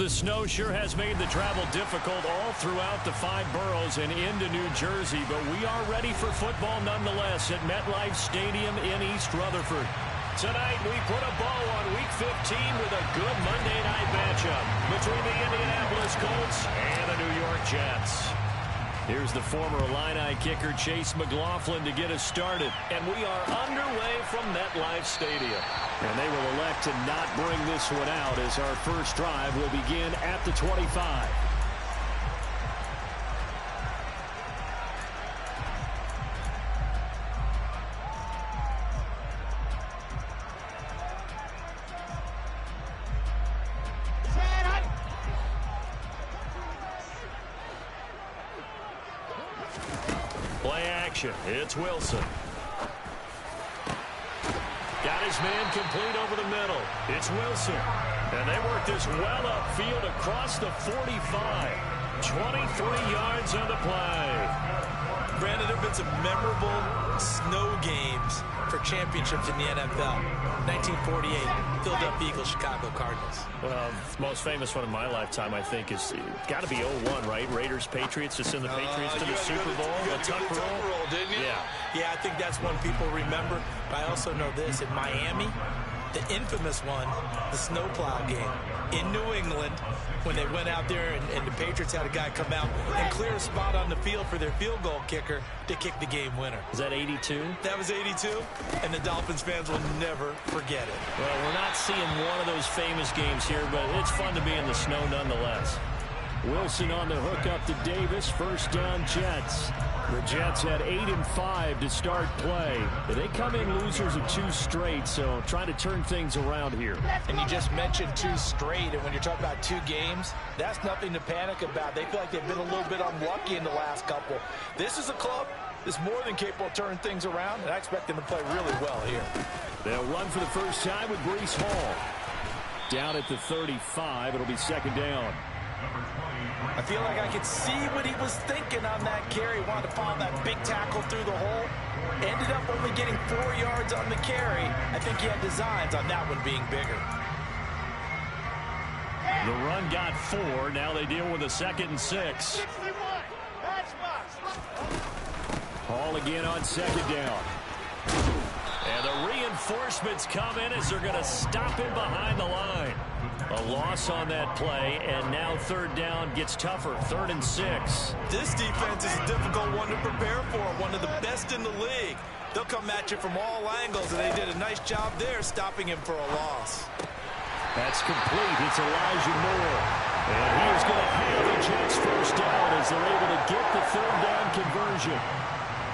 The snow sure has made the travel difficult all throughout the 5 boroughs and into New Jersey, but we are ready for football nonetheless at MetLife Stadium in East Rutherford. Tonight, we put a bow on Week 15 with a good Monday night matchup between the Indianapolis Colts and the New York Jets. Here's the former Illini kicker Chase McLaughlin to get us started. And we are underway from MetLife Stadium. And they will elect to not bring this one out as our first drive will begin at the 25. Play action. It's Wilson. Got his man complete over the middle. It's Wilson. And they work this well upfield across the 45. 23 yards on the play. Brandon, there have been some memorable snow games for championships in the NFL. 1948, Philadelphia Eagles, Chicago Cardinals. Well, the most famous one in my lifetime, I think, is got to be 01, right? Raiders, Patriots, to send the Patriots to the Super Bowl. The Tuck roll, didn't you? Yeah, I think that's one people remember. But I also know this. In Miami, the infamous one, the snowplow game in New England, when they went out there and the Patriots had a guy come out and clear a spot on the field for their field goal kicker to kick the game winner. Is that 82? That was 82, and the Dolphins fans will never forget it. Well, we're not seeing one of those famous games here, but it's fun to be in the snow nonetheless. Wilson on the hook up to Davis. First down, Jets. The Jets had 8 and 5 to start play. But they come in losers of 2 straight, so trying to turn things around here. And you just mentioned 2 straight, and when you're talking about 2 games, that's nothing to panic about. They feel like they've been a little bit unlucky in the last couple. This is a club that's more than capable of turning things around, and I expect them to play really well here. They'll run for the first time with Breece Hall. Down at the 35, it'll be second down. I feel like I could see what he was thinking on that carry. He wanted to follow that big tackle through the hole. Ended up only getting 4 yards on the carry. I think he had designs on that one being bigger. The run got 4. Now they deal with a 2nd and 6. Hall again on second down. And the reinforcements come in as they're going to stop him behind the line. A loss on that play, and now third down gets tougher. 3rd and 6. This defense is a difficult one to prepare for. One of the best in the league. They'll come at you from all angles, and they did a nice job there stopping him for a loss. That's complete. It's Elijah Moore. And he is going to have the Jets first down as they're able to get the 3rd down conversion.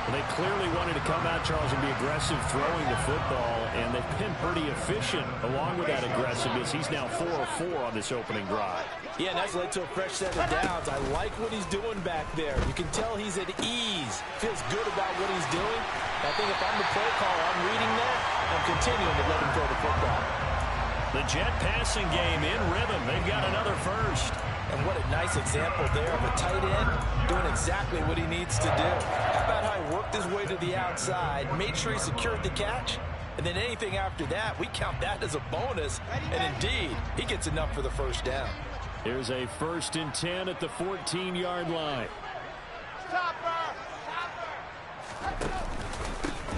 They clearly wanted to come out, Charles, and be aggressive throwing the football, and they've been pretty efficient along with that aggressiveness. He's now 4 of 4 on this opening drive. Yeah, and that's led to a fresh set of downs. I like what he's doing back there. You can tell he's at ease. Feels good about what he's doing. I think if I'm the play caller, I'm reading that. I'm continuing to let him throw the football. The Jet passing game in rhythm. They've got another first. And what a nice example there of a tight end doing exactly what he needs to do. How about how he worked his way to the outside, made sure he secured the catch, and then anything after that, we count that as a bonus. And indeed, he gets enough for the first down. Here's a 1st and 10 at the 14-yard line.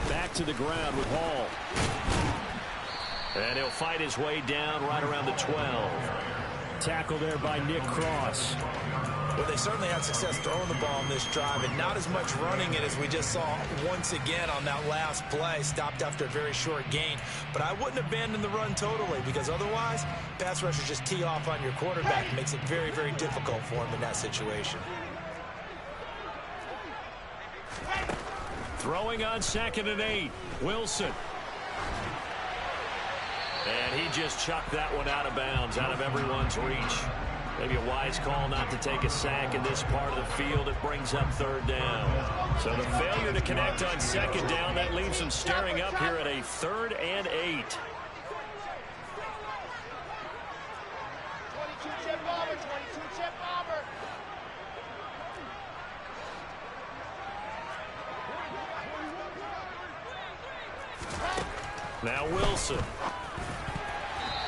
Back to the ground with Hall. And he'll fight his way down right around the 12. Tackle there by Nick Cross. Well, they certainly had success throwing the ball in this drive, and not as much running it as we just saw once again on that last play. Stopped after a very short gain. But I wouldn't abandon the run totally, because otherwise, pass rushers just tee off on your quarterback. It makes it very, very difficult for him in that situation. Throwing on 2nd and 8. Wilson. And he just chucked that one out of bounds, out of everyone's reach. Maybe a wise call not to take a sack in this part of the field. It brings up 3rd down. So the failure to connect on 2nd down, that leaves them staring up here at a 3rd and 8. 22 chip bomber, 22 chip bomber. Now Wilson.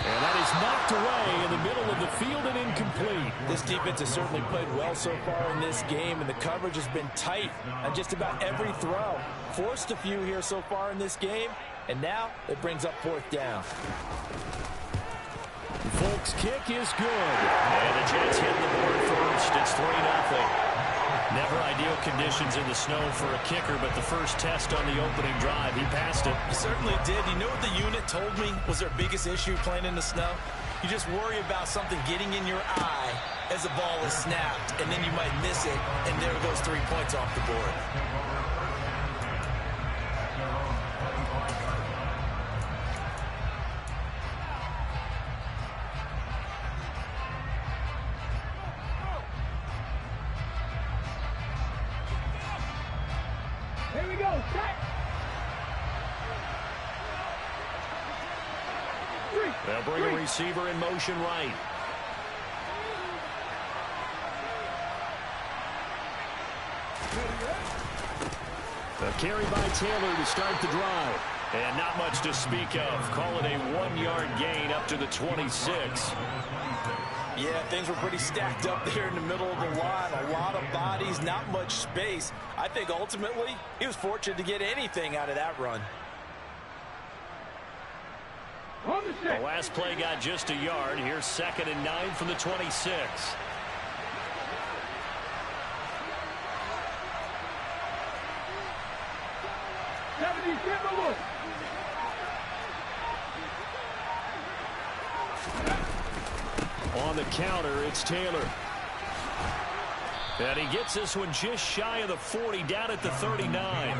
And that is knocked away in the middle of the field and incomplete. This defense has certainly played well so far in this game, and the coverage has been tight on just about every throw. Forced a few here so far in this game, and now it brings up 4th down. Folks' kick is good. And the Jets hit the board first. It's 3-0. Never ideal conditions in the snow for a kicker, but the first test on the opening drive, he passed it. He certainly did. You know what the unit told me was their biggest issue playing in the snow? You just worry about something getting in your eye as the ball is snapped, and then you might miss it, and there goes 3 points off the board. Here we go. They'll bring a receiver in motion right. A carry by Taylor to start the drive. And not much to speak of. Call it a 1-yard gain up to the 26. Yeah, things were pretty stacked up there in the middle of the line. A lot of bodies, not much space. I think ultimately he was fortunate to get anything out of that run. The last play got just a yard. Here's 2nd and 9 from the 26. On the counter, it's Taylor. And he gets this one just shy of the 40, down at the 39.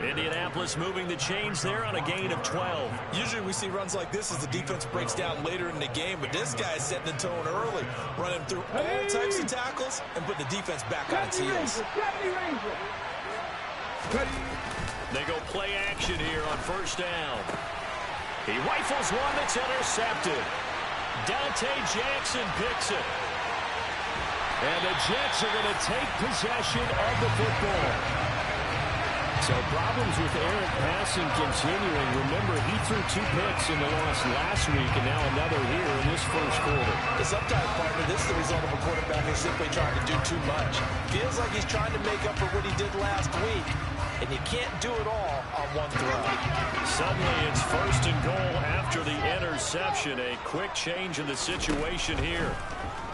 Indianapolis moving the chains there on a gain of 12. Usually we see runs like this as the defense breaks down later in the game, but this guy is setting the tone early, running through all types of tackles and put the defense back on its heels. They go play action here on 1st down. He rifles one that's intercepted. Dante Jackson picks it. And the Jets are going to take possession of the football. So problems with Aaron passing continuing. Remember, he threw 2 picks in the loss last week, and now another here in this first quarter. The sometimes, partner, this is the result of a quarterback who's simply trying to do too much. Feels like he's trying to make up for what he did last week, and you can't do it all on one throw. Suddenly it's 1st and goal after the interception. A quick change in the situation here.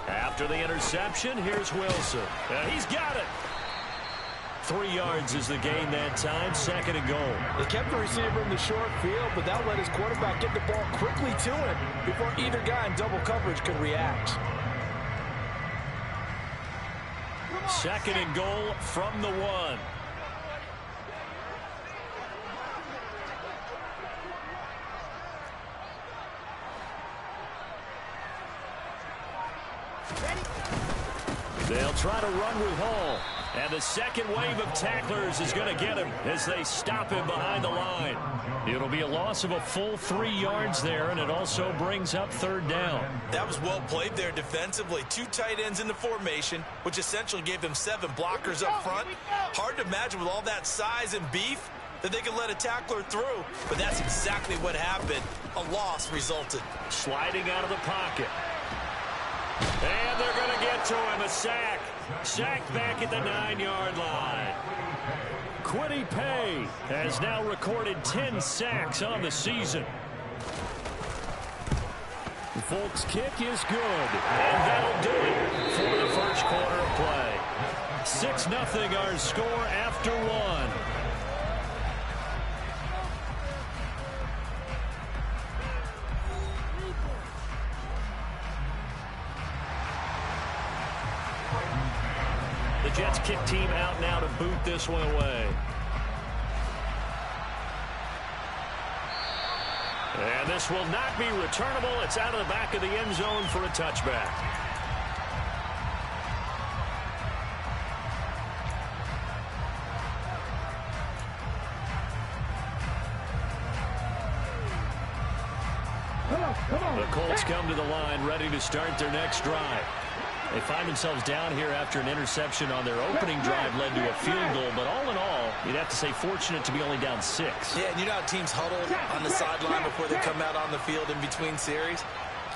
After the interception, here's Wilson. He's got it. 3 yards is the gain that time. 2nd and goal. They kept the receiver in the short field, but that let his quarterback get the ball quickly to him before either guy in double coverage could react. 2nd and goal from the 1. They'll try to run with Hall. And the second wave of tacklers is going to get him as they stop him behind the line. It'll be a loss of a full 3 yards there, and it also brings up 3rd down. That was well played there defensively. 2 tight ends in the formation, which essentially gave them 7 blockers up front. Hard to imagine with all that size and beef that they could let a tackler through, but that's exactly what happened. A loss resulted. Sliding out of the pocket. And they're going to get to him, a sack. Sacked back at the 9-yard line. Kwity Paye has now recorded 10 sacks on the season. Folks' kick is good, and that'll do it for the first quarter of play. 6-0 our score after 1. The Jets kick team out now to boot this one away. And this will not be returnable. It's out of the back of the end zone for a touchback. The Colts come to the line ready to start their next drive. They find themselves down here after an interception on their opening drive led to a field goal. But all in all, you'd have to say fortunate to be only down 6. Yeah, and you know how teams huddle on the sideline before they come out on the field in between series?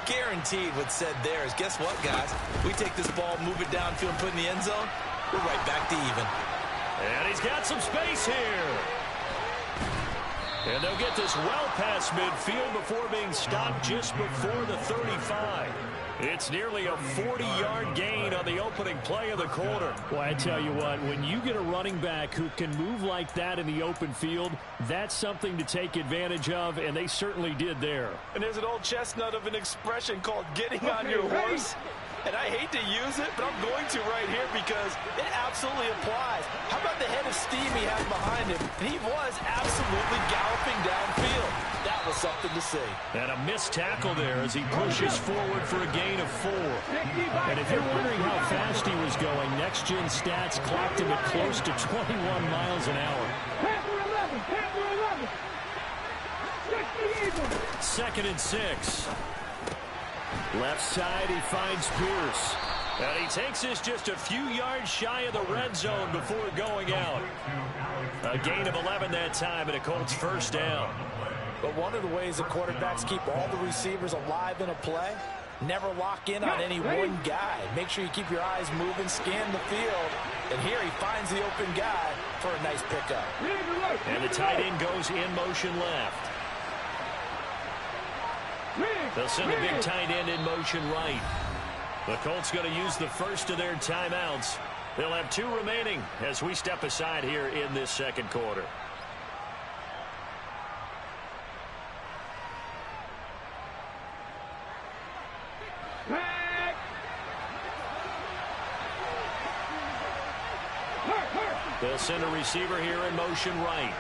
Guaranteed what's said there is, guess what, guys? We take this ball, move it downfield, put it in the end zone, we're right back to even. And he's got some space here. And they'll get this well past midfield before being stopped just before the 35. It's nearly a 40-yard gain on the opening play of the quarter. Well, I tell you what, when you get a running back who can move like that in the open field, that's something to take advantage of, and they certainly did there. And there's an old chestnut of an expression called getting on your horse. And I hate to use it, but I'm going to right here because it absolutely applies. How about the head of steam he has behind him? And he was absolutely galloping downfield. That was something to see. And a missed tackle there as he pushes forward for a gain of 4. And if you're wondering how fast he was going, Next Gen Stats clocked him at close to 21 miles an hour. 2nd and 6. Left side, he finds Pierce. And he takes this just a few yards shy of the red zone before going out. A gain of 11 that time, and a Colts first down. But one of the ways the quarterbacks keep all the receivers alive in a play, never lock in on any one guy. Make sure you keep your eyes moving, scan the field. And here he finds the open guy for a nice pickup. And the tight end goes in motion left. They'll send the big tight end in motion right. The Colts going to use the first of their timeouts. They'll have 2 remaining as we step aside here in this second quarter. They'll send a receiver here in motion right.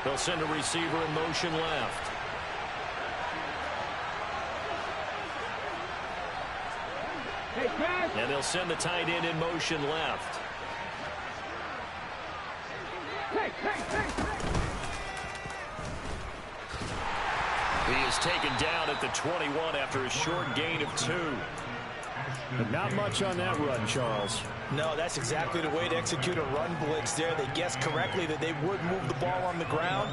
They'll send a receiver in motion left. And they'll send the tight end in motion left. He is taken down at the 21 after a short gain of 2. But not much on that run, Charles. No, that's exactly the way to execute a run blitz there. They guessed correctly that they would move the ball on the ground,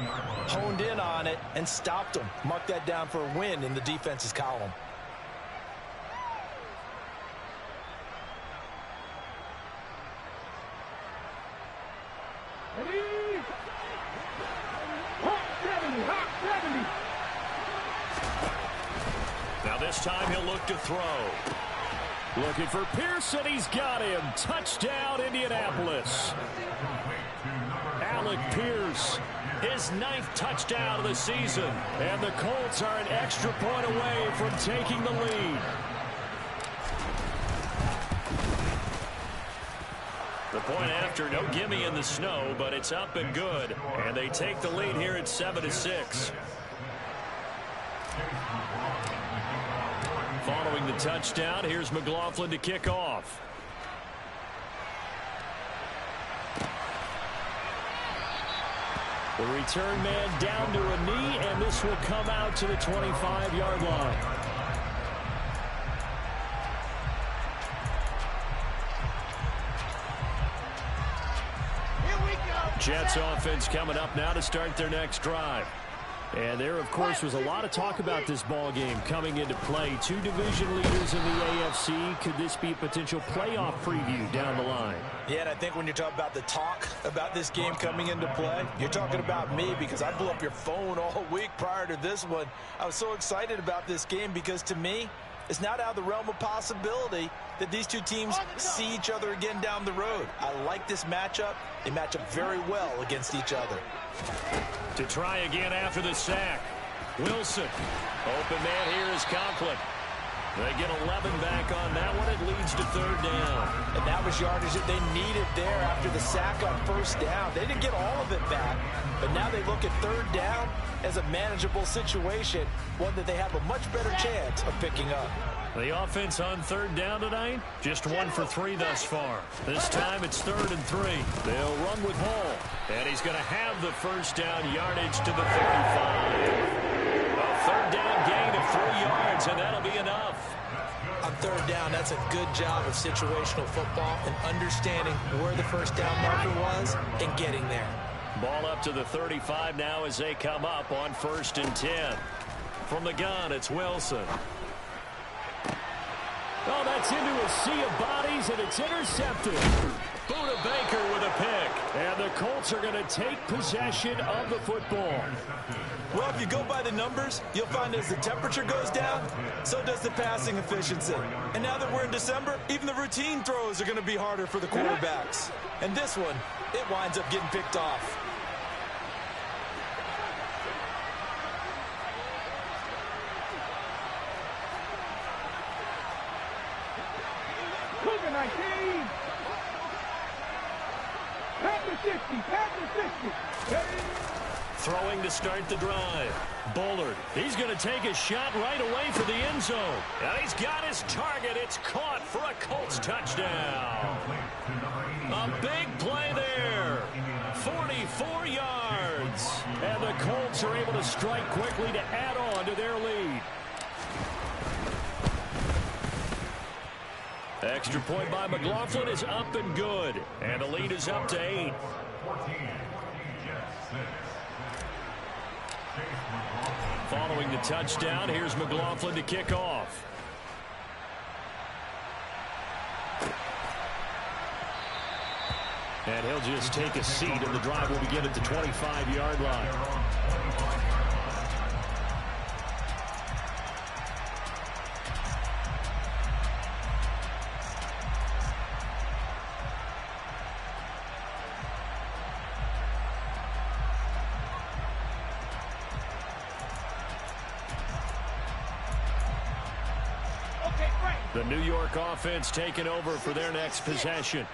honed in on it, and stopped them. Mark that down for a win in the defense's column. Now this time he'll look to throw. Looking for Pearson. He's got him. Touchdown, Indianapolis. Alec Pierce, his 9th touchdown of the season. And the Colts are an extra point away from taking the lead. The point after, no gimme in the snow, but it's up and good. And they take the lead here at 7-6. Following the touchdown, here's McLaughlin to kick off. The return man down to a knee, and this will come out to the 25-yard line. Here we go. Jets offense coming up now to start their next drive. And there, of course, was a lot of talk about this ball game coming into play. 2 division leaders in the AFC. Could this be a potential playoff preview down the line? Yeah, and I think when you're talking about the talk about this game coming into play, you're talking about me because I blew up your phone all week prior to this one. I was so excited about this game because, to me, it's not out of the realm of possibility that these 2 teams see each other again down the road. I like this matchup. They match up very well against each other. To try again after the sack. Wilson. Open man here is Conklin. They get 11 back on that one. It leads to 3rd down. And that was yardage that they needed there after the sack on 1st down. They didn't get all of it back, but now they look at 3rd down as a manageable situation, one that they have a much better chance of picking up. The offense on 3rd down tonight, just 1 for 3 thus far. This time it's 3rd and 3. They'll run with Hall, and he's going to have the 1st down yardage to the 35. A 3rd down gain of of 4 yards, and that'll be enough. On third down, that's a good job of situational football and understanding where the first down marker was and getting there. Ball up to the 35 now as they come up on 1st and 10. From the gun, it's Wilson. Oh, that's into a sea of bodies, and it's intercepted. Buda Baker with a pick. And the Colts are going to take possession of the football. Well, if you go by the numbers, you'll find as the temperature goes down, so does the passing efficiency. And now that we're in December, even the routine throws are going to be harder for the quarterbacks. And this one, it winds up getting picked off. Cougar 19. Pack the 60. Pack the 60. Throwing to start the drive. Bullard. He's going to take a shot right away for the end zone. And he's got his target. It's caught for a Colts touchdown. A big play there. 44 yards. And the Colts are able to strike quickly to add on to their lead. Extra point by McLaughlin is up and good. And the lead is up to 8. Following the touchdown, here's McLaughlin to kick off. And he'll just take a seat, and the drive will begin at the 25-yard line. The New York offense taking over for their next possession.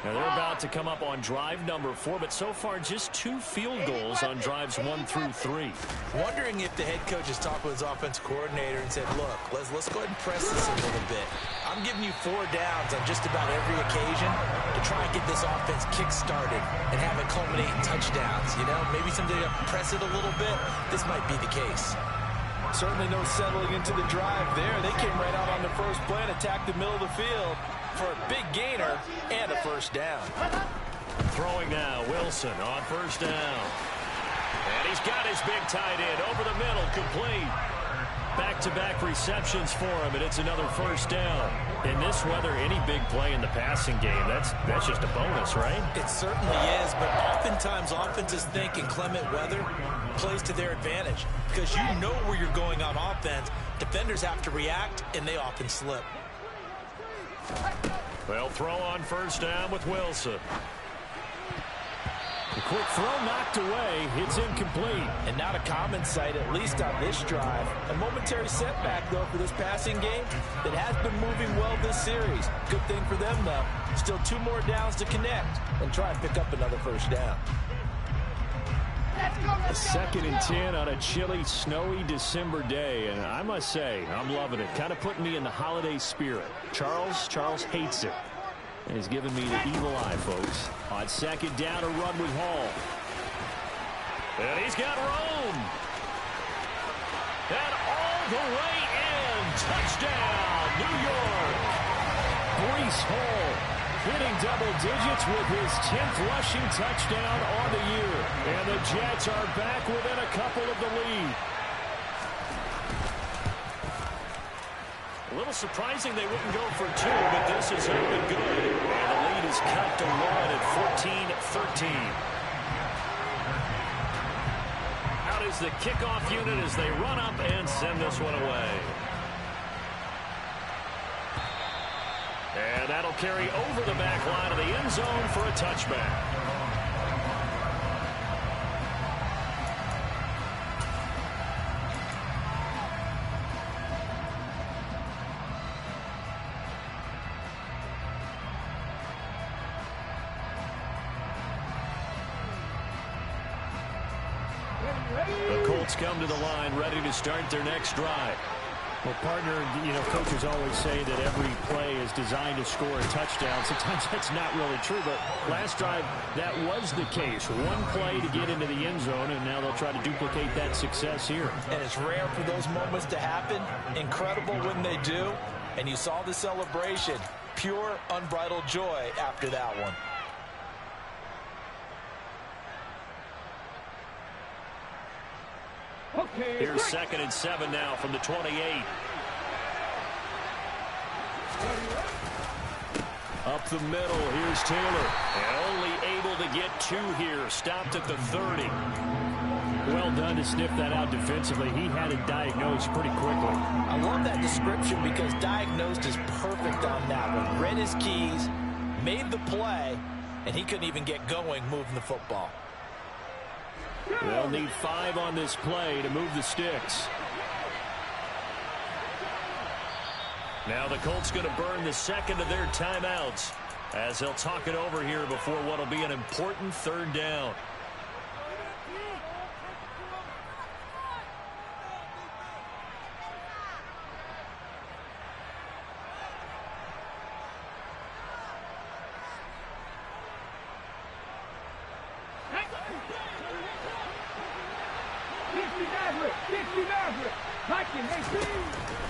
Now they're about to come up on drive number 4, but so far just 2 field goals on drives 1 through 3. Wondering if the head coach has talked with his offensive coordinator and said, look, let's go ahead and press this a little bit. I'm giving you 4 downs on just about every occasion to try and get this offense kick-started and have it culminate in touchdowns. You know, maybe someday to press it a little bit. This might be the case. Certainly no settling into the drive there. They came right out on the first play and attacked the middle of the field for a big gainer and a first down. Throwing now, Wilson on first down. And he's got his big tight end over the middle, complete. Back-to-back receptions for him, and it's another first down. In this weather, any big play in the passing game, that's just a bonus, right? It certainly is, but oftentimes offenses think in clement weather plays to their advantage because you know where you're going on offense. Defenders have to react, and they often slip. Well, throw on first down with Wilson. The quick throw knocked away. It's incomplete. And not a common sight, at least on this drive. A momentary setback, though, for this passing game that has been moving well this series. Good thing for them, though. Still 2 more downs to connect and try and pick up another first down. A 2nd and 10 on a chilly, snowy December day. And I must say, I'm loving it. Kind of putting me in the holiday spirit. Charles hates it. And he's giving me the evil eye, folks. On 2nd down, a run with Hall. And he's got room. And all the way in. Touchdown, New York. Breece Hall hitting double digits with his 10th rushing touchdown on the year. And the Jets are back within a couple of the lead. A little surprising they wouldn't go for 2, but this is up and good. And the lead is cut to 1 at 14-13. Out is the kickoff unit as they run up and send this one away. And that'll carry over the back line of the end zone for a touchback. The Colts come to the line ready to start their next drive. Well, partner, you know, coaches always say that every play is designed to score a touchdown. Sometimes that's not really true, but last drive, that was the case. One play to get into the end zone, and now they'll try to duplicate that success here. And it's rare for those moments to happen. Incredible when they do. And you saw the celebration. Pure, unbridled joy after that one. Okay, Here's 2nd and 7 now from the 28. Up the middle, here's Taylor. And only able to get 2 here. Stopped at the 30. Well done to sniff that out defensively. He had it diagnosed pretty quickly. I love that description because diagnosed is perfect on that one. Read his keys, made the play, and he couldn't even get going moving the football. They'll need 5 on this play to move the sticks. Now the Colts going to burn the second of their timeouts as they'll talk it over here before what will be an important 3rd down.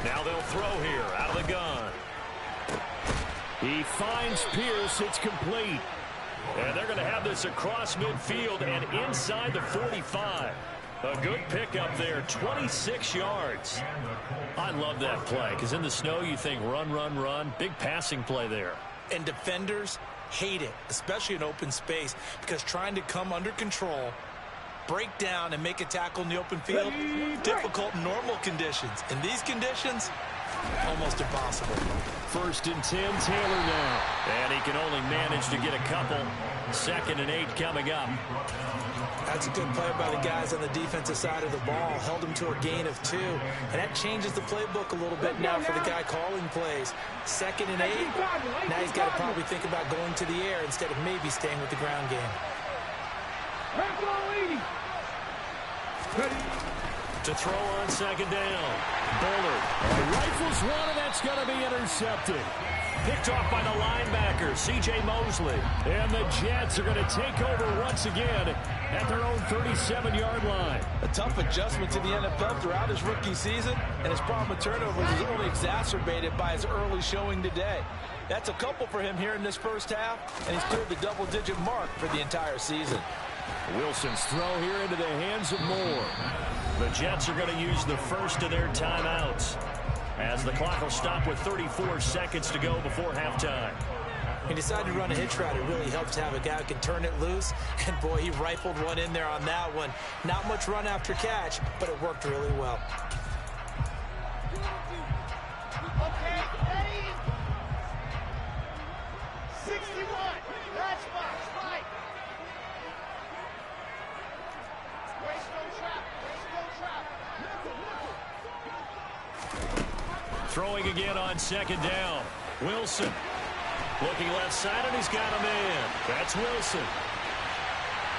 Now they'll throw here out of the gun. He finds Pierce. It's complete. And they're going to have this across midfield and inside the 45. A good pickup there, 26 yards. I love that play because in the snow you think run, run, run. Big passing play there. And defenders hate it, especially in open space, because trying to come under control, break down, and make a tackle in the open field, difficult in normal conditions. In these conditions, almost impossible. 1st and 10, Taylor now. And he can only manage to get a couple. 2nd and 8 coming up. That's a good play by the guys on the defensive side of the ball. Held him to a gain of 2. And that changes the playbook a little bit now for the guy calling plays. 2nd and 8. Now he's got to probably think about going to the air instead of maybe staying with the ground game. To throw on 2nd down. Bullard rifles one, and that's going to be intercepted. Picked off by the linebacker, C.J. Mosley. And the Jets are going to take over once again at their own 37-yard line. A tough adjustment to the NFL throughout his rookie season, and his problem with turnovers is only exacerbated by his early showing today. That's a couple for him here in this first half, and he's cleared the double-digit mark for the entire season. Wilson's throw here into the hands of Moore. The Jets are going to use the first of their timeouts as the clock will stop with 34 seconds to go before halftime. He decided to run a hitch route. It really helps to have a guy who can turn it loose. And, boy, he rifled one in there on that one. Not much run after catch, but it worked really well. Okay, ready? 61. That's right. Waste no trap. Throwing again on 2nd down. Wilson looking left side, and he's got him in. That's Wilson.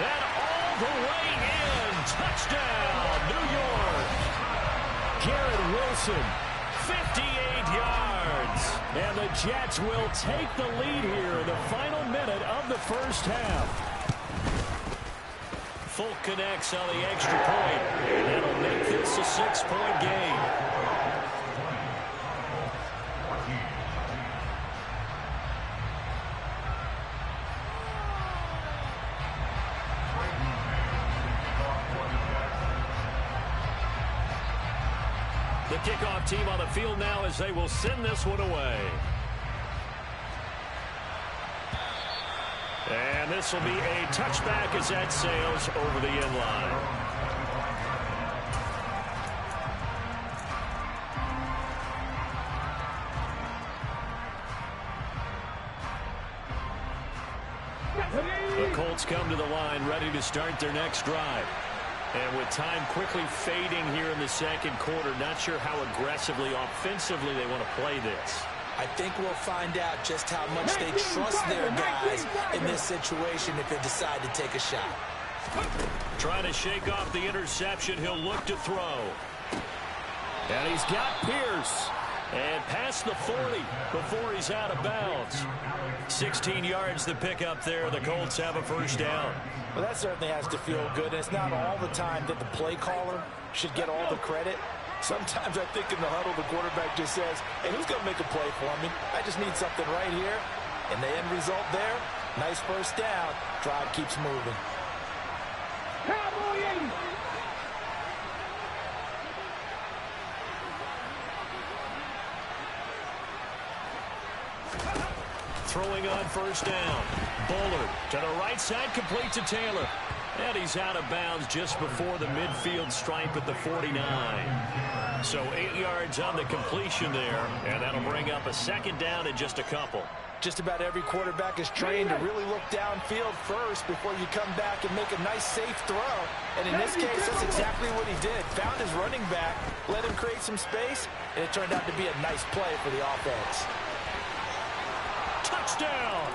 And all the way in. Touchdown, New York. Garrett Wilson, 58 yards. And the Jets will take the lead here in the final minute of the first half. Folk connects on the extra point. That'll make this a 6-point game. The kickoff team on the field now as they will send this one away. And this will be a touchback as that sails over the end line. The Colts come to the line ready to start their next drive. And with time quickly fading here in the second quarter, not sure how aggressively, offensively they want to play this. I think we'll find out just how much they trust their guys in this situation if they decide to take a shot. Trying to shake off the interception. He'll look to throw. And he's got Pierce. And past the 40 before he's out of bounds. 16 yards to pick up there. The Colts have a first down. Well, that certainly has to feel good. And it's not all the time that the play caller should get all the credit. Sometimes I think in the huddle, the quarterback just says, hey, who's going to make a play for me? I just need something right here. And the end result there, nice first down. Drive keeps moving. Cowboy 80. Throwing on first down. Bullard to the right side, complete to Taylor. And he's out of bounds just before the midfield stripe at the 49. So 8 yards on the completion there, and that'll bring up a second down in just a couple. Just about every quarterback is trained to really look downfield first before you come back and make a nice, safe throw. And in this case, that's exactly what he did. Found his running back, let him create some space, and it turned out to be a nice play for the offense. Touchdown!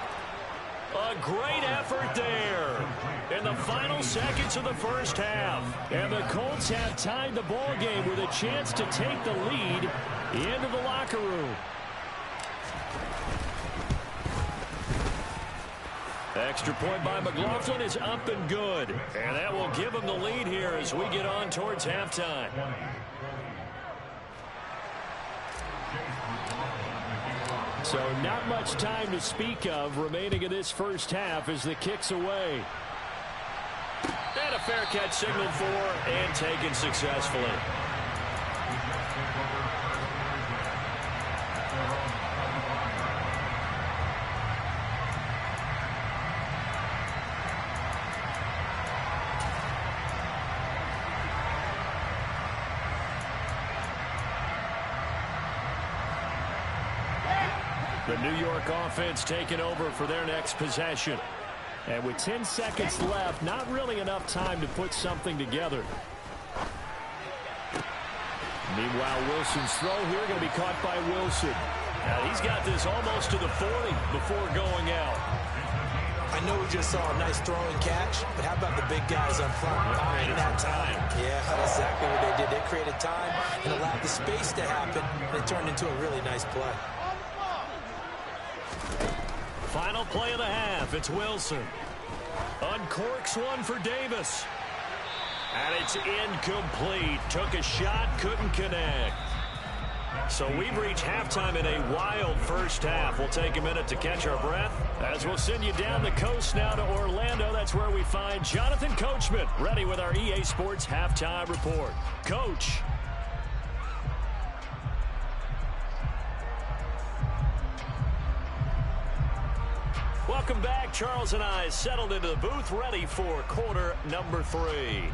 A great effort there in the final seconds of the first half. And the Colts have tied the ball game with a chance to take the lead into the locker room. Extra point by McLaughlin is up and good. And that will give him the lead here as we get on towards halftime. So not much time to speak of remaining in this first half as the kick's away. And a fair catch signaled for and taken successfully. The New York offense taking over for their next possession. And with 10 seconds left, not really enough time to put something together. Meanwhile, Wilson's throw here going to be caught by Wilson. Now, he's got this almost to the 40 before going out. I know we just saw a nice throwing catch, but how about the big guys up front buying that time? Yeah, that's exactly what they did. They created time and allowed the space to happen, and it turned into a really nice play. Final play of the half. It's Wilson. Uncorks one for Davis. And it's incomplete. Took a shot, couldn't connect. So we've reached halftime in a wild first half. We'll take a minute to catch our breath as we'll send you down the coast now to Orlando. That's where we find Jonathan Coachman ready with our EA Sports Halftime Report. Coach. Welcome back. Charles and I settled into the booth ready for quarter number 3.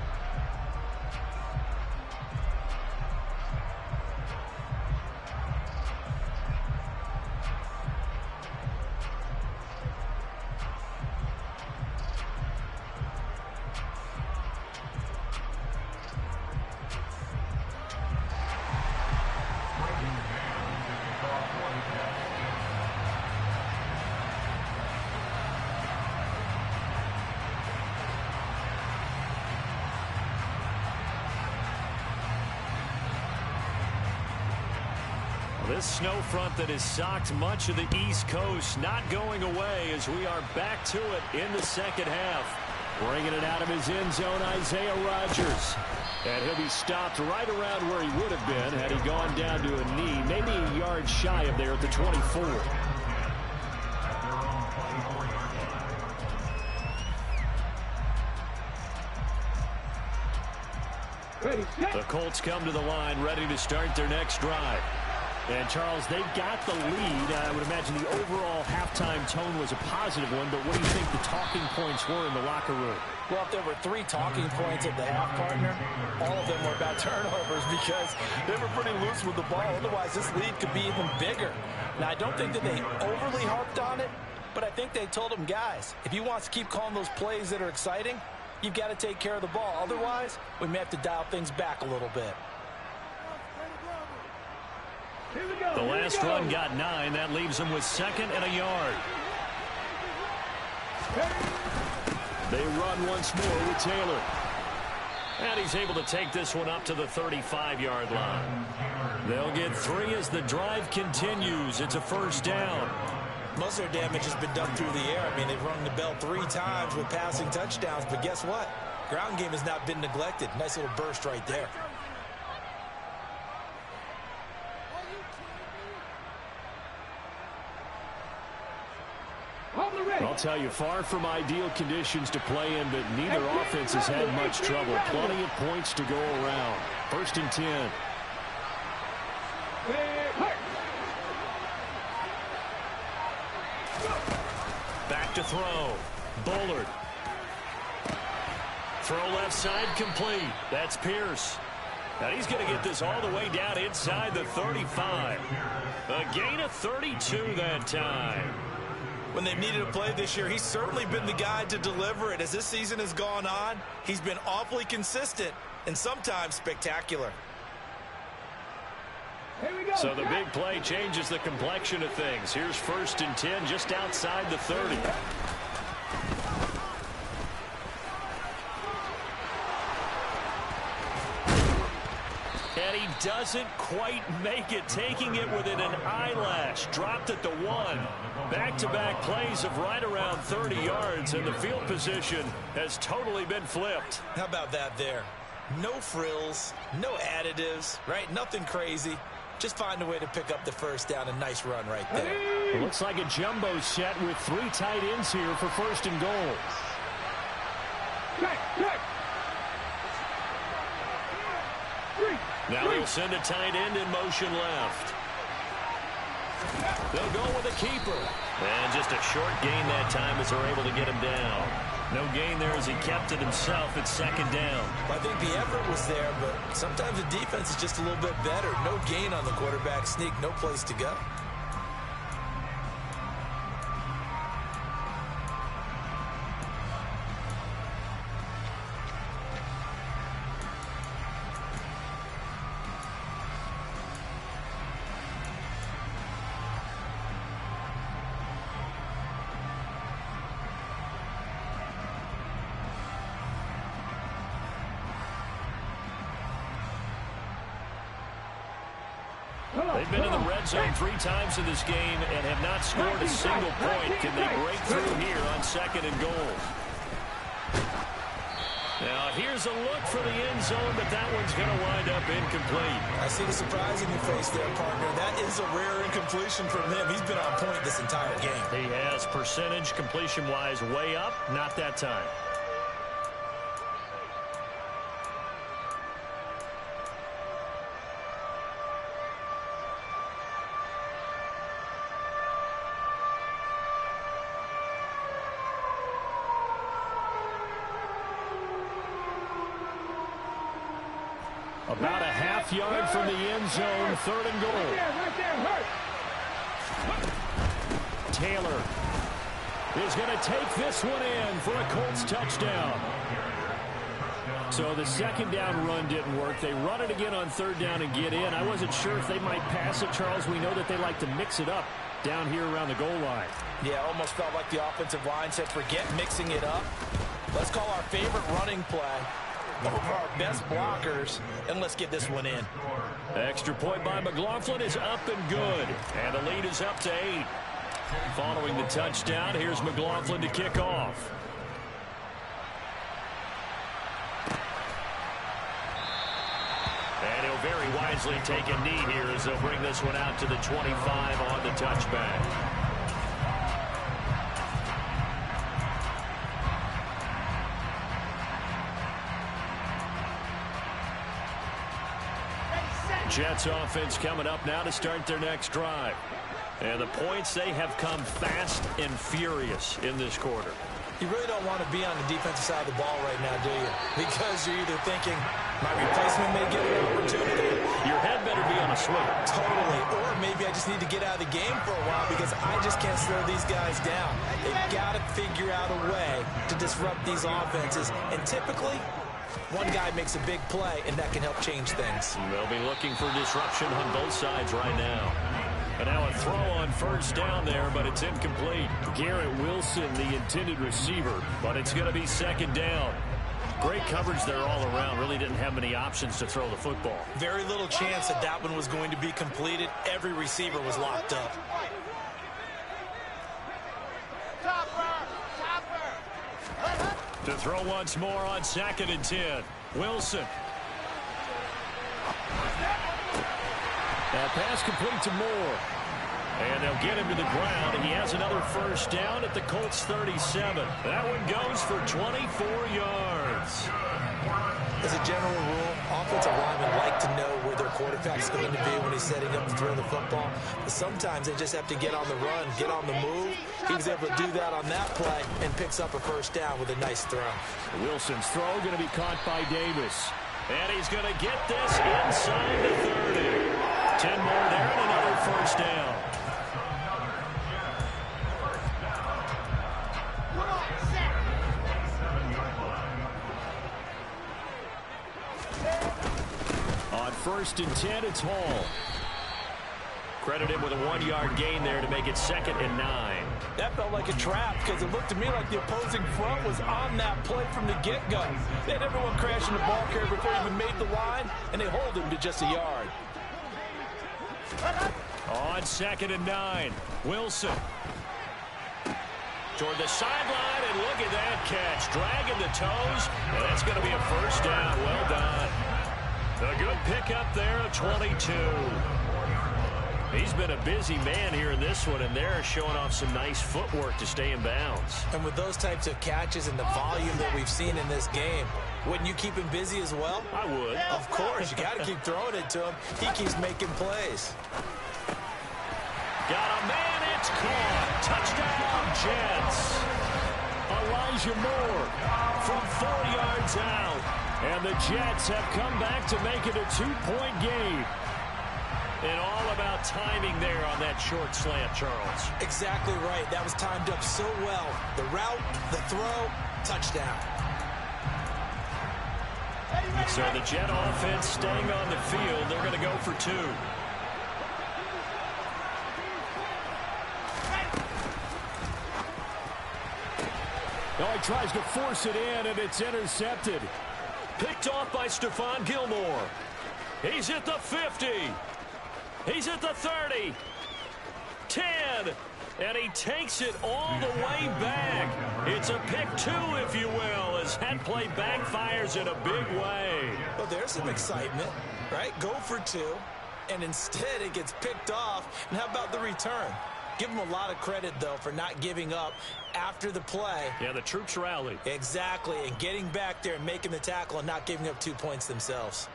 This snow front that has socked much of the East Coast not going away as we are back to it in the second half. Bringing it out of his end zone, Isaiah Rodgers. And he'll be stopped right around where he would have been had he gone down to a knee, maybe a yard shy of there at the 24. The Colts come to the line ready to start their next drive. And, Charles, they've got the lead. I would imagine the overall halftime tone was a positive one, but what do you think the talking points were in the locker room? Well, if there were 3 talking points at the half, partner, all of them were about turnovers because they were pretty loose with the ball. Otherwise, this lead could be even bigger. Now, I don't think that they overly harped on it, but I think they told them, guys, if you want to keep calling those plays that are exciting, you've got to take care of the ball. Otherwise, we may have to dial things back a little bit. The last run got 9. That leaves them with 2nd and a yard. They run once more with Taylor. And he's able to take this one up to the 35-yard line. They'll get 3 as the drive continues. It's a first down. Most of their damage has been done through the air. I mean, they've rung the bell 3 times with passing touchdowns, but guess what? Ground game has not been neglected. Nice little burst right there. I'll tell you, far from ideal conditions to play in, but neither offense has had much trouble. Plenty of points to go around. 1st and 10. Back to throw. Bullard. Throw left side complete. That's Pierce. Now he's going to get this all the way down inside the 35. A gain of 32 that time. When they've needed a play this year, he's certainly been the guy to deliver it. As this season has gone on, he's been awfully consistent and sometimes spectacular. So the big play changes the complexion of things. Here's 1st and 10 just outside the 30. And he doesn't quite make it, taking it within an eyelash. Dropped at the 1. Back-to-back plays of right around 30 yards, and the field position has totally been flipped. How about that there? No frills, no additives, right? Nothing crazy. Just find a way to pick up the first down. A nice run right there. It looks like a jumbo set with 3 tight ends here for 1st and goal. Now he'll send a tight end in motion left. They'll go with a keeper. And just a short gain that time as they're able to get him down. No gain there as he kept it himself at 2nd down. Well, I think the effort was there, but sometimes the defense is just a little bit better. No gain on the quarterback sneak. No place to go. They've been in the red zone 3 times in this game and have not scored a single point. Can they break through here on 2nd and goal? Now here's a look for the end zone, but that one's going to wind up incomplete. I see the surprise in your face there, partner. That is a rare incompletion from him. He's been on point this entire game. He has percentage completion-wise way up, not that time. About a half yard from the end zone, 3rd and goal. Taylor is going to take this one in for a Colts touchdown. So the 2nd down run didn't work. They run it again on 3rd down and get in. I wasn't sure if they might pass it, Charles. We know that they like to mix it up down here around the goal line. Yeah, almost felt like the offensive line said, forget mixing it up. Let's call our favorite running play over our best blockers, and let's get this one in. Extra point by McLaughlin is up and good, and the lead is up to 8. Following the touchdown, here's McLaughlin to kick off. And he'll very wisely take a knee here as they'll bring this one out to the 25 on the touchback. Jets offense coming up now to start their next drive. And the points, they have come fast and furious in this quarter. You really don't want to be on the defensive side of the ball right now, do you? Because you're either thinking, my replacement may get an opportunity. Your head better be on a swivel. Totally. Or maybe I just need to get out of the game for a while because I just can't slow these guys down. They've got to figure out a way to disrupt these offenses. And typically, one guy makes a big play, and that can help change things. They'll be looking for disruption on both sides right now. And now a throw on 1st down there, but it's incomplete. Garrett Wilson, the intended receiver, but it's going to be 2nd down. Great coverage there all around. Really didn't have many options to throw the football. Very little chance that that one was going to be completed. Every receiver was locked up. To throw once more on 2nd and 10. Wilson. That pass complete to Moore. And they'll get him to the ground. He has another first down at the Colts 37. That one goes for 24 yards. As a general rule, offensive linemen like to know where their quarterback's going to be when he's setting up to throw the football. But sometimes they just have to get on the run, get on the move. He was able to do that on that play and picks up a first down with a nice throw. Wilson's throw going to be caught by Davis. And he's going to get this inside the 30. 10 more there and another first down. On 1st and 10, it's Hall. Credit him with a 1-yard gain there to make it 2nd and 9. That felt like a trap because it looked to me like the opposing front was on that play from the get-go. They had everyone crashing the ball carrier before he even made the line, and they hold him to just a yard. On 2nd and 9, Wilson. Toward the sideline, and look at that catch. Dragging the toes, and that's going to be a first down. Well done. A good pickup there of 22. He's been a busy man here in this one, and they're showing off some nice footwork to stay in bounds. And with those types of catches and the volume that we've seen in this game, wouldn't you keep him busy as well? I would. Of course. You got to keep throwing it to him. He keeps making plays. Got a man. It's caught. Touchdown, Jets. Elijah Moore from 4 yards out. And the Jets have come back to make it a 2-point game. And all about timing there on that short slant, Charles. Exactly right. That was timed up so well. The route, the throw, touchdown. So the Jet offense staying on the field. They're going to go for 2. Now he tries to force it in, and it's intercepted. Picked off by Stephon Gilmore. He's at the 50. He's at the 30. 10. And he takes it all the way back. It's a pick 2, if you will, as that play backfires in a big way. Well, there's some excitement, right? Go for 2, and instead it gets picked off. And how about the return? Give him a lot of credit, though, for not giving up after the play. Yeah, the troops rallied. Exactly, and getting back there and making the tackle and not giving up 2 points themselves.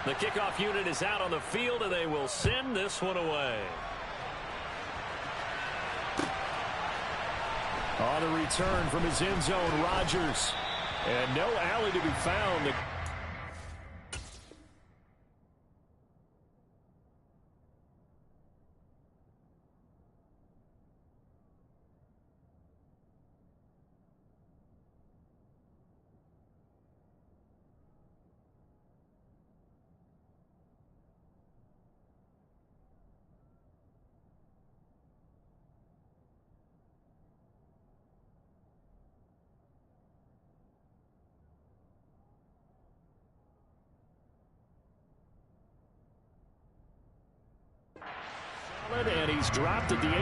The kickoff unit is out on the field, and they will send this one away. On the return from his end zone, Rodgers. And no alley to be found. And he's dropped at the 18.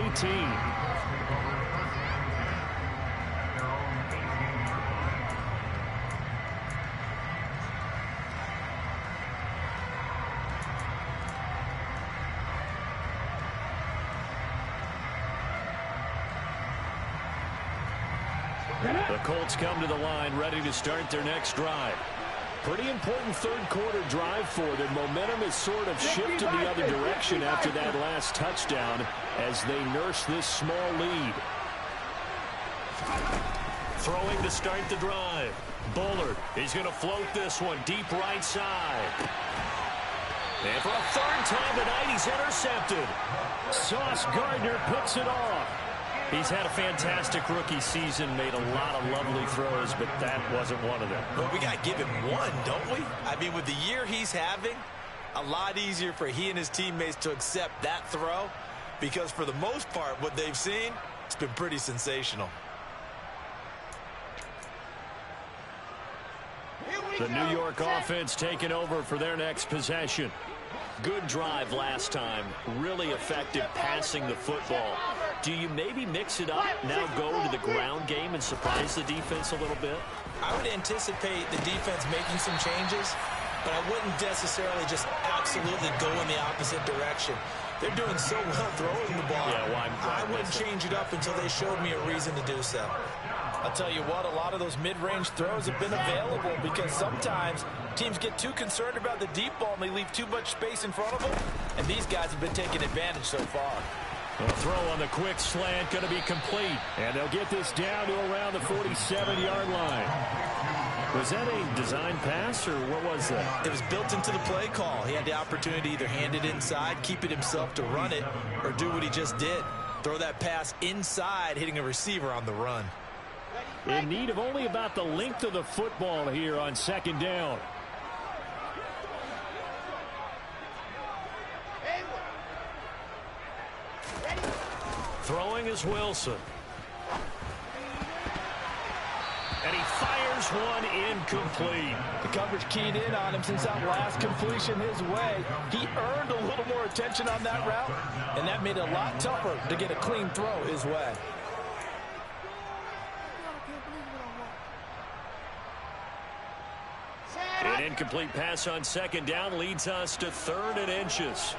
The Colts come to the line ready to start their next drive. Pretty important third-quarter drive for them. Momentum has sort of shifted the other direction after that last touchdown as they nurse this small lead. Throwing to start the drive. Bullard, he's going to float this one deep right side. And for a third time tonight, he's intercepted. Sauce Gardner picks it off. He's had a fantastic rookie season, made a lot of lovely throws, but that wasn't one of them. Well, we got to give him one, don't we? I mean, with the year he's having, a lot easier for he and his teammates to accept that throw because for the most part, what they've seen, it's been pretty sensational. The New York offense taking over for their next possession. Good drive last time. Really effective passing the football. Do you maybe mix it up, now go to the ground game and surprise the defense a little bit? I would anticipate the defense making some changes, but I wouldn't necessarily just absolutely go in the opposite direction. They're doing so well throwing the ball. Yeah, well, I wouldn't change it up until they showed me a reason to do so. I'll tell you what, a lot of those mid-range throws have been available because sometimes teams get too concerned about the deep ball and they leave too much space in front of them, and these guys have been taking advantage so far. The throw on the quick slant going to be complete, and they'll get this down to around the 47-yard line. Was that a design pass, or what was that? It was built into the play call. He had the opportunity to either hand it inside, keep it himself to run it, or do what he just did. Throw that pass inside, hitting a receiver on the run. In need of only about the length of the football here on second down. Throwing is Wilson. And he fires one incomplete. The coverage keyed in on him since that last completion his way. He earned a little more attention on that route, and that made it a lot tougher to get a clean throw his way. An incomplete pass on second down leads us to 3rd and inches.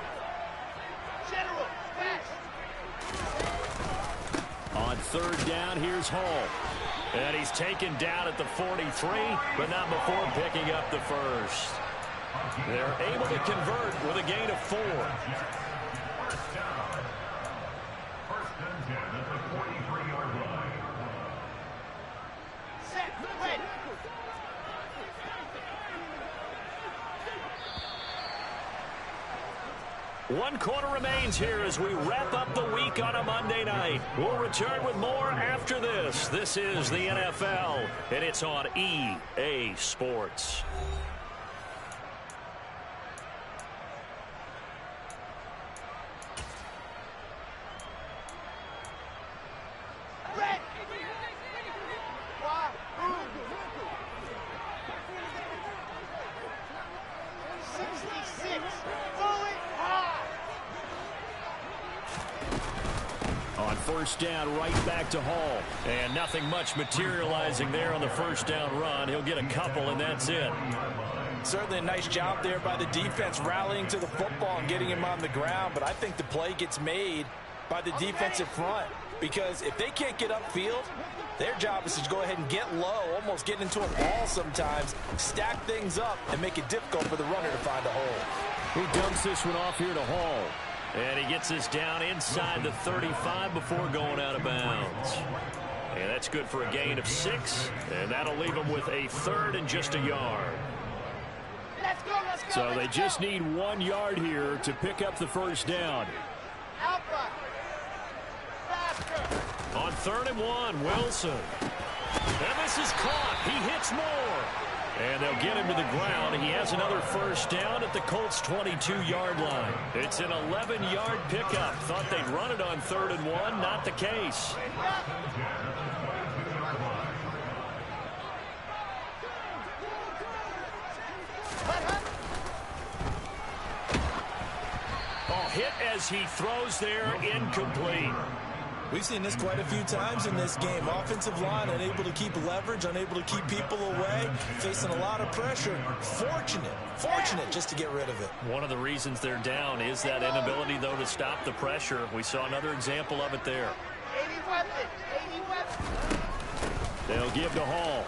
On 3rd down, here's Hall. And he's taken down at the 43, but not before picking up the first. They're able to convert with a gain of 4. One quarter remains here as we wrap up the week on a Monday night. We'll return with more after this. This is the NFL, and it's on EA Sports. First down, right back to Hall. And nothing much materializing there on the first down run. He'll get a couple, and that's it. Certainly a nice job there by the defense rallying to the football and getting him on the ground. But I think the play gets made by the defensive front because if they can't get upfield, their job is to go ahead and get low, almost get into a ball sometimes, stack things up, and make it difficult for the runner to find a hole. He dumps this one off here to Hall. And he gets this down inside the 35 before going out of bounds. And that's good for a gain of 6. And that'll leave him with a 3rd and just a yard. Let's go, so they just need 1 yard here to pick up the first down. On 3rd and 1, Wilson. And this is caught. He hits more. And they'll get him to the ground. He has another first down at the Colts' 22-yard line. It's an 11-yard pickup. Thought they'd run it on 3rd and 1. Not the case. Oh, hit as he throws there, incomplete. We've seen this quite a few times in this game. Offensive line unable to keep leverage, unable to keep people away, facing a lot of pressure. Fortunate just to get rid of it. One of the reasons they're down is that inability, though, to stop the pressure. We saw another example of it there. 80 weapons. They'll give to Hall.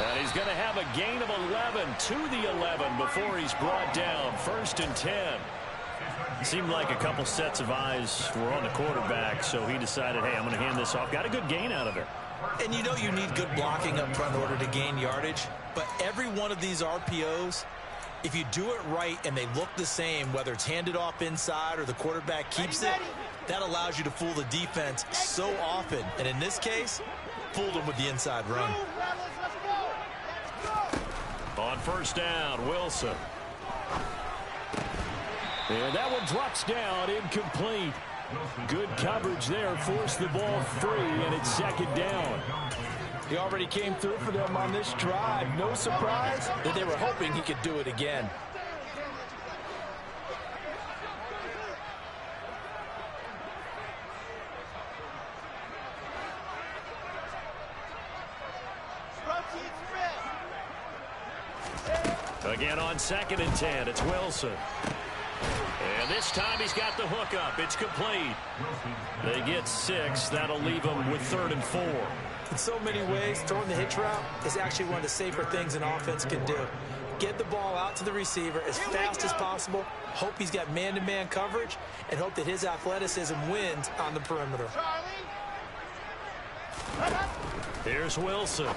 And he's going to have a gain of 11 to the 11 before he's brought down. 1st and 10. Seemed like a couple sets of eyes were on the quarterback, so he decided, hey, I'm going to hand this off. Got a good gain out of it. And you know you need good blocking up front in order to gain yardage. But every one of these RPOs, if you do it right and they look the same, whether it's handed off inside or the quarterback keeps it, that allows you to fool the defense so often. And in this case, fooled them with the inside run. On 1st down, Wilson. And that one drops down, incomplete. Good coverage there, forced the ball free, and it's second down. He already came through for them on this drive. No surprise that they were hoping he could do it again. Again on 2nd and 10, it's Wilson. And this time he's got the hook up. It's complete. They get 6. That'll leave them with 3rd and 4. In so many ways, throwing the hitch route is actually one of the safer things an offense can do. Get the ball out to the receiver as fast as possible, hope he's got man-to-man coverage, and hope that his athleticism wins on the perimeter. Here's Wilson.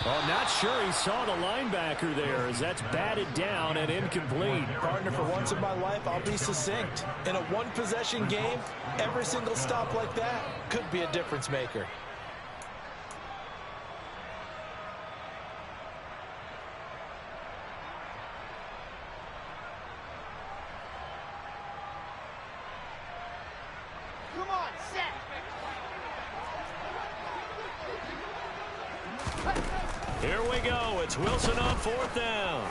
Oh, not sure he saw the linebacker there as that's batted down and incomplete. Partner, for once in my life, I'll be succinct. In a one-possession game, every single stop like that could be a difference maker. Come on, set. Here we go. It's Wilson on 4th down.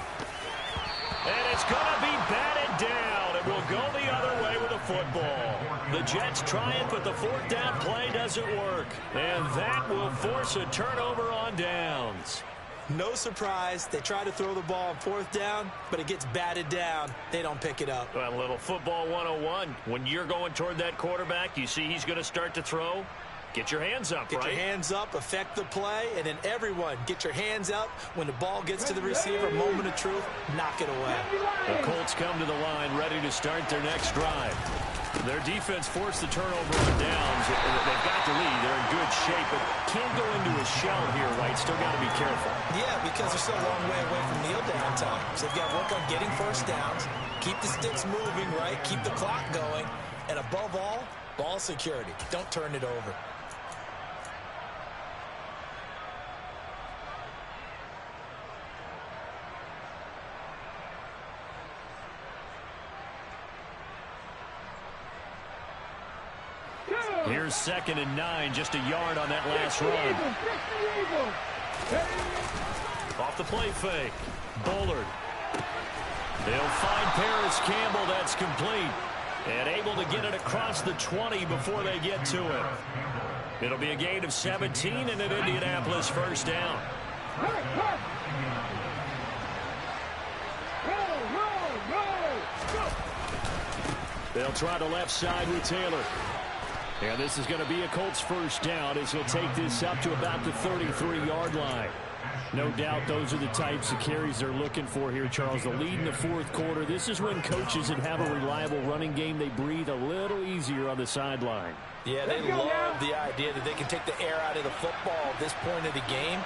And it's going to be batted down. It will go the other way with the football. The Jets try it, but the 4th down play doesn't work. And that will force a turnover on downs. No surprise, they try to throw the ball on 4th down, but it gets batted down. They don't pick it up. Well, a little football 101. When you're going toward that quarterback, you see he's going to start to throw. Get your hands up, Get right? your hands up, affect the play, and then everyone get your hands up. When the ball gets to the receiver, moment of truth, knock it away. The Colts come to the line ready to start their next drive. Their defense forced the turnover on downs. They've got the lead. They're in good shape, but can't go into a shell here, right? Still got to be careful. Yeah, because they're still a long way away from kneel down time. So they've got to work on getting first downs, keep the sticks moving, right? Keep the clock going, and above all, ball security. Don't turn it over. Here's 2nd and 9, just a yard on that last run. Off the play fake. Bullard. They'll find Paris Campbell. That's complete. And able to get it across the 20 before they get to it. It'll be a gain of 17 and an Indianapolis first down. They'll try the left side with Taylor. And this is going to be a Colts first down as he'll take this up to about the 33-yard line. No doubt those are the types of carries they're looking for here, Charles. The lead in the 4th quarter. This is when coaches that have a reliable running game, they breathe a little easier on the sideline. Yeah, they love the idea that they can take the air out of the football at this point of the game.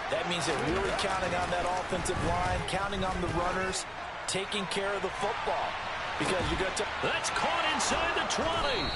That means they're really counting on that offensive line, counting on the runners, taking care of the football. Because you got to... That's caught inside the 20.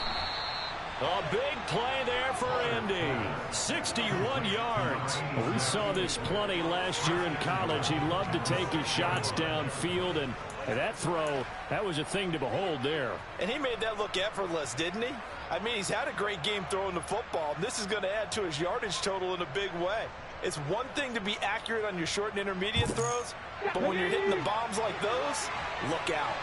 A big play there for Indy. 61 yards. Well, we saw this plenty last year in college. He loved to take his shots downfield, and that throw, that was a thing to behold there. And he made that look effortless, didn't he? I mean, he's had a great game throwing the football, and this is going to add to his yardage total in a big way. It's one thing to be accurate on your short and intermediate throws, but when you're hitting the bombs like those, look out.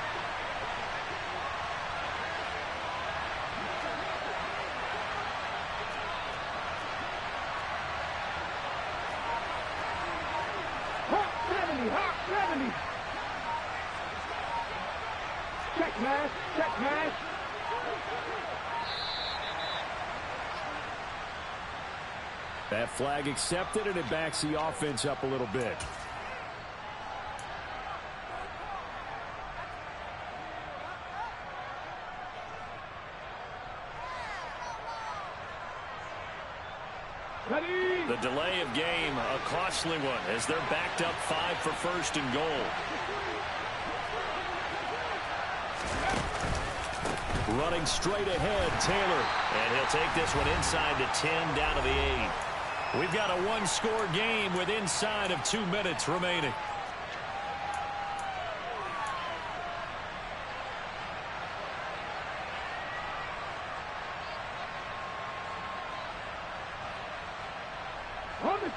Hot 70. Check mash, check mash. That flag accepted, and it backs the offense up a little bit. The delay of game, a costly one, as they're backed up 5 for 1st and goal. Running straight ahead, Taylor. And he'll take this one inside the 10, down to the 8. We've got a one-score game with inside of 2 minutes remaining.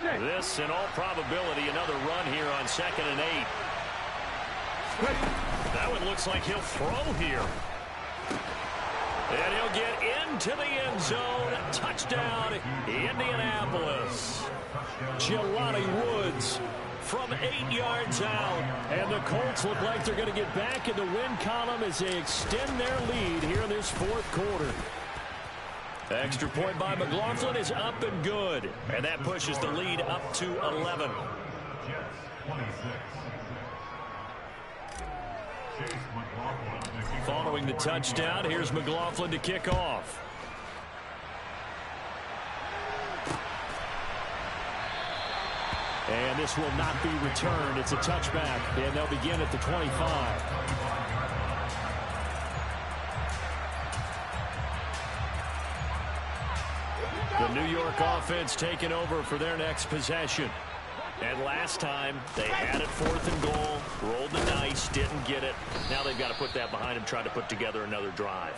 This, in all probability, another run here on 2nd and 8. That one looks like he'll throw here. And he'll get into the end zone. Touchdown, Indianapolis. Jelani Woods from 8 yards out. And the Colts look like they're going to get back in the win column as they extend their lead here in this 4th quarter. Extra point by McLaughlin is up and good. And that pushes the lead up to 11. Following the touchdown, here's McLaughlin to kick off. And this will not be returned. It's a touchback, and they'll begin at the 25. The New York offense taking over for their next possession. And last time, they had it 4th and goal, rolled the dice, didn't get it. Now they've got to put that behind them, try to put together another drive.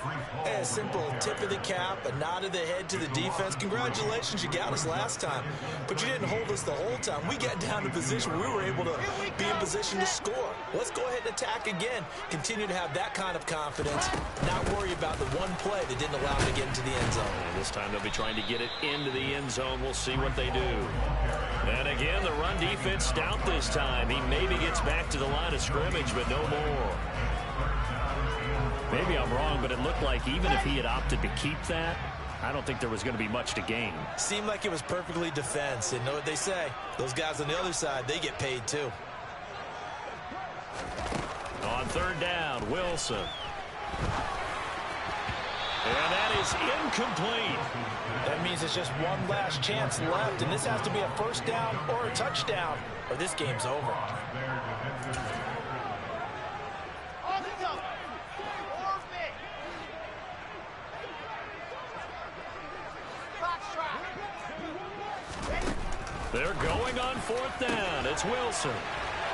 A simple tip of the cap, a nod of the head to the defense. Congratulations, you got us last time. But you didn't hold us the whole time. We got down to position where we were able to be in position to score. Let's go ahead and attack again. Continue to have that kind of confidence. Not worry about the one play that didn't allow them to get into the end zone. And this time they'll be trying to get it into the end zone. We'll see what they do. And again, the run defense stout this time. He maybe gets back to the line of scrimmage, but no more. Maybe I'm wrong, but it looked like even if he had opted to keep that, I don't think there was going to be much to gain. Seemed like it was perfectly defense. And know what they say? Those guys on the other side, they get paid too. On 3rd down, Wilson. And that is incomplete. That means it's just one last chance left, and this has to be a 1st down or a touchdown, or this game's over. They're going on 4th down. It's Wilson.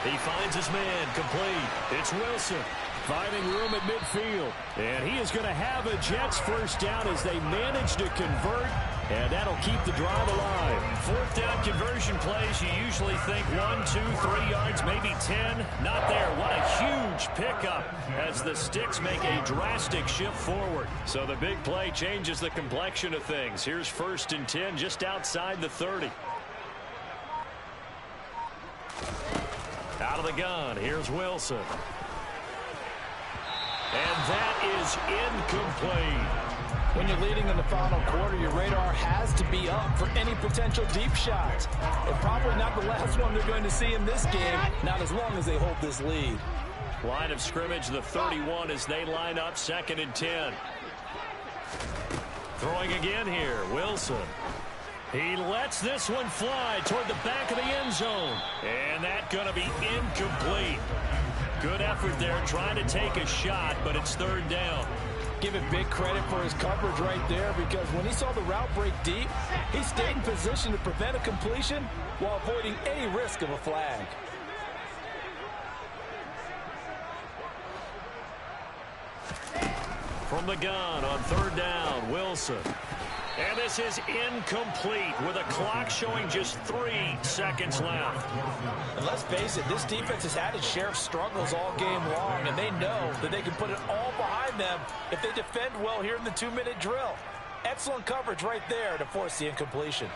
He finds his man complete. It's Wilson. Finding room at midfield. And he is going to have a Jets 1st down as they manage to convert. And that'll keep the drive alive. 4th down conversion plays, you usually think 1, 2, 3 yards, maybe 10. Not there. What a huge pickup as the Sticks make a drastic shift forward. So the big play changes the complexion of things. Here's 1st and 10 just outside the 30. Out of the gun, here's Wilson. And that is incomplete. When you're leading in the final quarter, your radar has to be up for any potential deep shots. And probably not the last one they're going to see in this game, not as long as they hold this lead. Line of scrimmage, the 31 as they line up 2nd and 10. Throwing again here, Wilson. He lets this one fly toward the back of the end zone. And that's going to be incomplete. Good effort there trying to take a shot, but it's 3rd down. Give it big credit for his coverage right there, because when he saw the route break deep, he stayed in position to prevent a completion while avoiding any risk of a flag. From the gun on 3rd down, Wilson. And this is incomplete with a clock showing just 3 seconds left. And let's face it, this defense has had its share of struggles all game long, and they know that they can put it all behind them if they defend well here in the 2-minute drill. Excellent coverage right there to force the incompletion.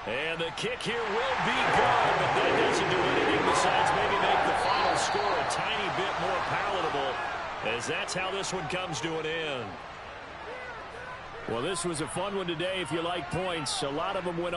And the kick here will be good, but that doesn't do anything besides maybe make the final score a tiny bit more palatable, as that's how this one comes to an end. Well, this was a fun one today if you like points. A lot of them went